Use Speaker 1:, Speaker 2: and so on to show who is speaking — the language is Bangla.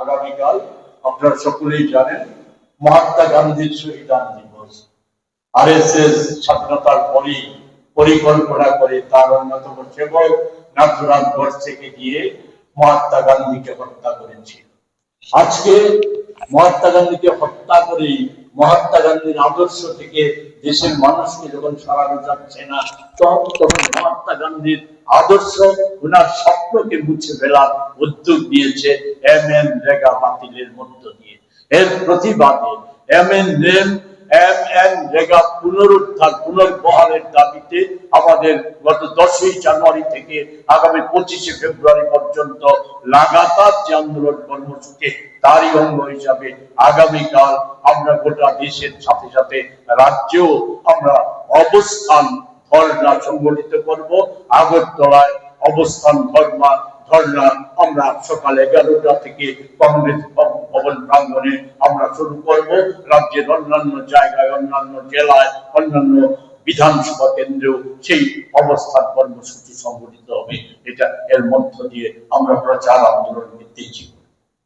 Speaker 1: আগামীকাল আপনারা সকলেই জানেন মহাত্মা গান্ধীর শহীদান দিবস। আরএসএস স্বাধীনতার পরই পরিকল্পনা করে তার অন্যতম সেবক নাথুরাম গডসেকে দিয়ে মহাত্মা গান্ধীকে হত্যা করেছিল। আজকে মহাত্মা গান্ধীকে হত্যা করে মহাত্মা গান্ধীর আদর্শ থেকে দেশের মানুষকে যখন সরানো যাচ্ছে না, তখন মহাত্মা গান্ধীর আদর্শ ওনার স্বপ্নকে মুছে ফেলার উদ্যোগ নিয়েছে MNREGA বাতিলের মধ্য দিয়ে। এর প্রতিবাদে MNREGA পুনরুদ্ধার পুনর্বহালের দাবিতে আমাদের গত 10ই জানুয়ারি থেকে আগামী 25শে ফেব্রুয়ারি পর্যন্ত লাগাতার যে আন্দোলন কর্মসূচি, তারই অঙ্গ হিসাবে আগামীকাল আমরা গোটা দেশের সাথে সাথে রাজ্যেও আমরা অবস্থান ধর্ণা সংগঠিত করব। আগরতলায় অবস্থান ধর্ণা আমরা সকাল 11টা থেকে কংগ্রেস ভবন প্রাঙ্গণে আমরা শুরু করব। রাজ্যের অন্যান্য জায়গায়, অন্যান্য জেলায়, অন্যান্য বিধানসভা কেন্দ্রেও সেই অবস্থান কর্মসূচি সংগঠিত হবে। এটা এর মধ্য দিয়ে আমরা প্রচার আন্দোলনকে তেজি